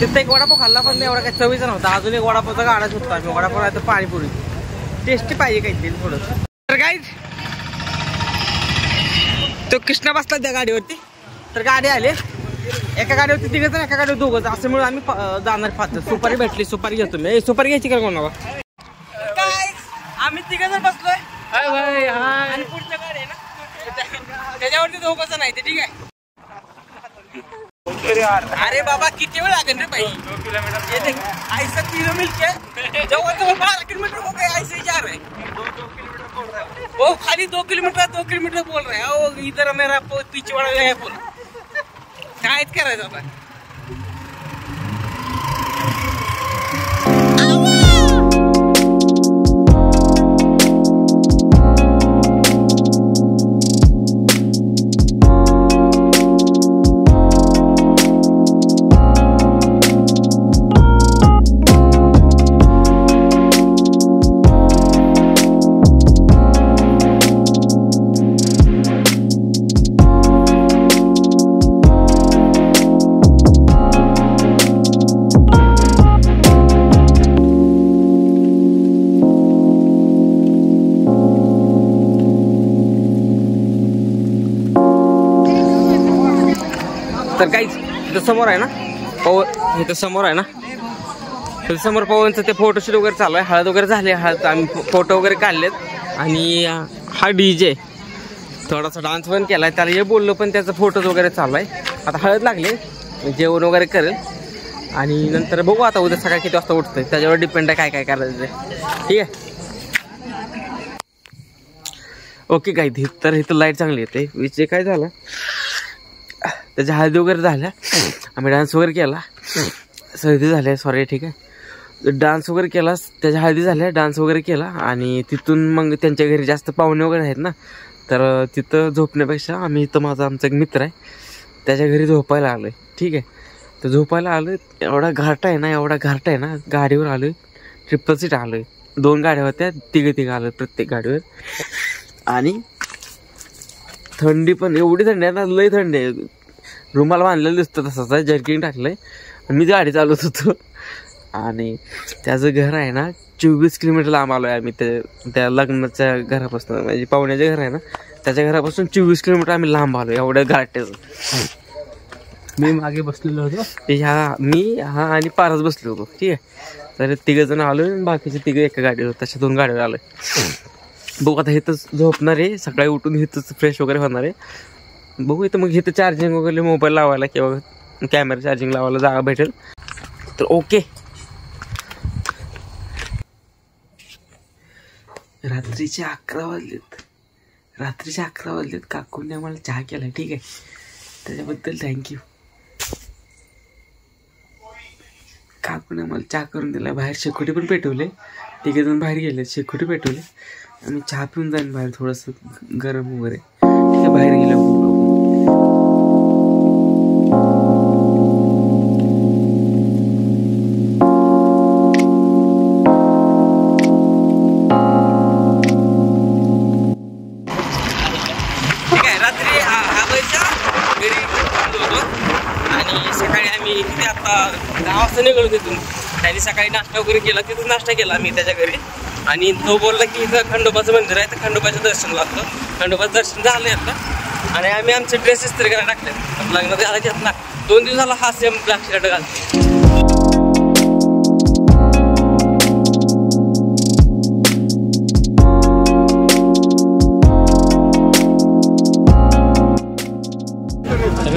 तिथं एक वडापाव खाल्ला पण एवढा काही चवीचा नव्हता. अजून एक वडापावचा गाडा सुटतो आम्ही. वडापाव नाही तर पाणीपुरी टेस्टी पाहिजे काहीतरी थोडं. तर गाईज तो कृष्णा बसला त्या गाडीवरती. तर गाडी आले, एका गाडीवरती तिघं एका गाडीवर दोघं. असल्यामुळे आम्ही जाणार पाहतो. सुपारी भेटली, सुपारी घेतो मी. सुपारी घ्यायची का कोणाला? काय आम्ही तिघं जण बसलोय आणि पुढच्या गाडी आहे ना त्याच्यावरती दोघंच नाही ते. ठीक आहे. अरे बाबा किती वेळ लागेल रे भाई? 2 किलोमीटर ऐसा 3 मिलके जवळ 12 किलोमीटर हो गए. ऐसे 4 है वो खाली 2 किलोमीटर बोल रहे हैं. वो इधर मेरा पीछे वाला है बोल. कायच करायचं आता. तर काहीच इथं समोर आहे ना पवन, इथं समोर आहे ना समोर पवनचं ते फोटोशूट वगैरे चालू आहे. हळद वगैरे झाली. हळद आम्ही फोटो वगैरे काढलेत. आणि हा DJ थोडासा डान्स पण केला आहे. त्याला हे बोललो पण त्याचा फोटोज वगैरे चालू आहे. आता हळद लागले, जेवण वगैरे करेल आणि नंतर बघू आता उद्या सकाळी किती वाजता उठतोय त्याच्यावर डिपेंड आहे काय काय करायचं ते. ठीक आहे. ओके काय तर इथं लाईट चांगली येते. विषय काय झाला, त्याच्या हळदी वगैरे झाल्या, आम्ही डान्स वगैरे केला, सर्दी झाल्या सॉरी. ठीक आहे. डान्स वगैरे केला, त्याच्या हळदी झाल्या, डान्स वगैरे केला आणि तिथून मग त्यांच्या घरी जास्त पाहुणे वगैरे आहेत ना, तर तिथं झोपण्यापेक्षा आम्ही इथं आमचा एक मित्र आहे त्याच्या घरी झोपायला आलो आहे. ठीक आहे. तर झोपायला आलो. एवढा घाट आहे ना गाडीवर आलो आहे. 3 सीट आलो आहे. 2 गाड्या होत्या, तिघं आलो प्रत्येक गाडीवर. आणि थंडी पण एवढी थंडी आहे ना, लई थंडी आहे. रुमाला बांधलेलं दिसतं तसंच आहे, जर्किंग टाकलंय आणि मी गाडी चालवत होतो. आणि त्याचं घर आहे ना 24 किलोमीटर लांब आलो आहे आम्ही. त्या लग्नाच्या घरापासून, म्हणजे पाहुण्याचे घर आहे ना त्याच्या घरापासून 24 किलोमीटर आम्ही लांब आलो एवढ्या घाट्याचं. मी मागे बसलेलो होतो. मी आणि पारच बसलो होतो. ठीक आहे. तर 3 जण आलो आणि बाकीचे 3 एका गाडीवर, तशा 2 गाडीवर आलोय. बघू आता इथंच झोपणार आहे, सकाळी उठून इथंच फ्रेश वगैरे होणार आहे. बघू इथं मग इथं चार्जिंग वगैरे मोबाईल लावायला किंवा कॅमेरा चार्जिंग लावायला जागा भेटेल तर ओके. रात्रीचे 11 वाजलेत. काकूने आम्हाला चहा केला. ठीक आहे. त्याच्याबद्दल थँक्यू. काकूने आम्हाला चहा करून दिला. बाहेर शेकोटी पण पेटवले. 3 जण बाहेर गेले, शेकोटी पेटवले. आम्ही चहा पिऊन जाईन बाहेर थोडंसं गरम वगैरे. ठीक आहे. बाहेर गेलो. रात्री आबाईच्या घरी होतो आणि सकाळी आम्ही तिथे आता 10 वाजता निघालो तिथून. त्यांनी सकाळी नाश्ता वगैरे केला, तिथून नाश्ता केला आम्ही त्याच्या घरी. आणि तो बोलला की इथं खंडोबाचं मंदिर आहे, तर खंडोबाचं दर्शन लागतं. खंडोबाचं दर्शन झालं आता आणि आम्ही आमचे ड्रेस इस्त्री करायला टाकले. लग्न झाला घेतला 2 दिवसाला हा सेम ब्लॅक शर्ट घालतो.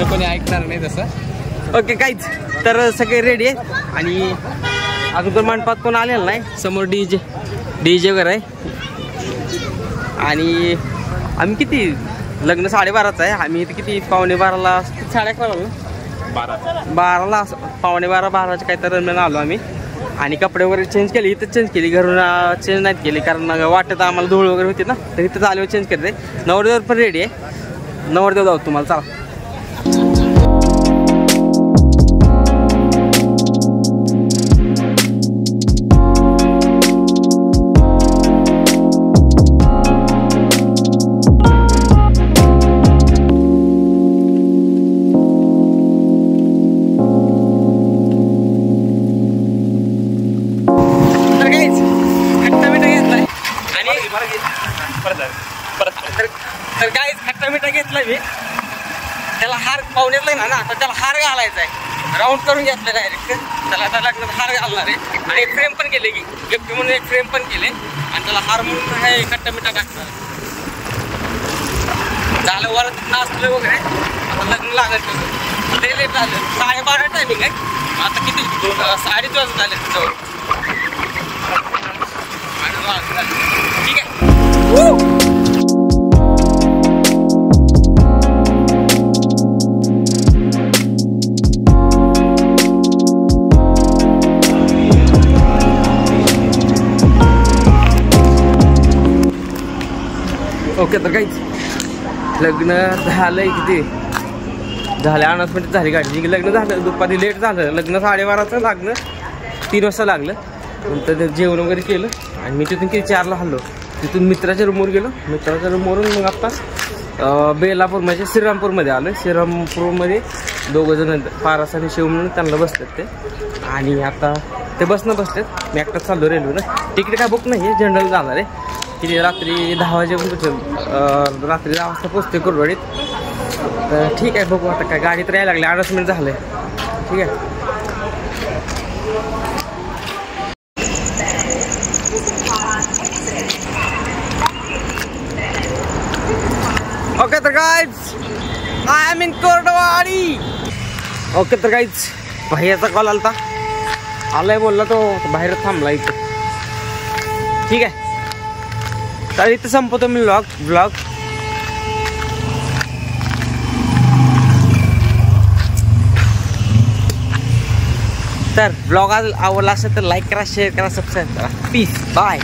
कोणी ऐकणार नाही तसं. ओके काहीच. तर सगळे रेडी आहे आणि अजून पण मंडपात कोण आलेलं नाही. समोर डीजे वगैरे आहे. आणि आम्ही किती लग्न 12:30चं आहे. आम्ही इथे किती 11:15ला 12:30 12:15 काही तर दरम्यान आलो आम्ही. आणि कपडे वगैरे चेंज केले. इथं चेंज केली, घरून चेंज नाहीत केली कारण वाटत आम्हाला धूळ वगैरे होती ना, तर इथं आल्यावर चेंज करते. नवरदेव पण रेडी आहे. नवरदेव जाऊ तुम्हाला चला. कट्टा घेतलाय मी, त्याला हार पाहुण्यातला ना आता त्याला हार घालायचा आहे, राऊंड करून घेतलं डायरेक्ट. त्याला आता लग्नात हार घालणार आहे आणि एक फ्रेम पण केले की गिफ्ट म्हणून एक फ्रेम पण केले आणि त्याला हार म्हणून हे कट्टा मिठा टाकणार झालं. वरात नाचलं वगैरे आता लग्न लागत ते लेट झालं. 12:30 टायमिंग आहे, आता किती 2:30 वाजता झाले जवळ. ठीक आहे. ओके तर काहीच लग्न झालंय, किती झाले अनाउन्समेंट झाली गाडीची. लग्न झालं दुपारी लेट झालं, लग्न 12:30चं लागलं, 3 वाजता लागलं. नंतर जेवण वगैरे केलं आणि मी तिथून किती 4ला हल्लो. तिथून मित्राच्या रूमवर गेलो, मित्राच्या रूमवरून मग आत्ता बेलापूर म्हणजे श्रीरामपूरमध्ये आलो. श्रीरामपूरमध्ये 2 जण पारस आणि शिव म्हणून त्यांना बसतात ते, आणि आता ते बसणं बसतात. मी एकटाच चाललो रेल्वेनं. तिकीट काय बुक नाही आहे, जनरल जाणार आहे. किती रात्री 10 वाजेपर्यंत, रात्री 10 वाजता पोचते कुरवाडीत. तर ठीक आहे, बघू आता काय गाडीत यायला लागले, अनाउन्समेंट झालं आहे. ठीक आहे. ओके तर guys I am in Kurwadi. Okay तर गाईज भैयाचा कॉल आलता, आलाय बोलला तो बाहेर थांबला इथं. ठीक आहे, तर इथं संपवतो मी ब्लॉग. तर ब्लॉग आवडला असेल तर लाईक करा, शेअर करा, सबस्क्राईब करा. Peace, bye.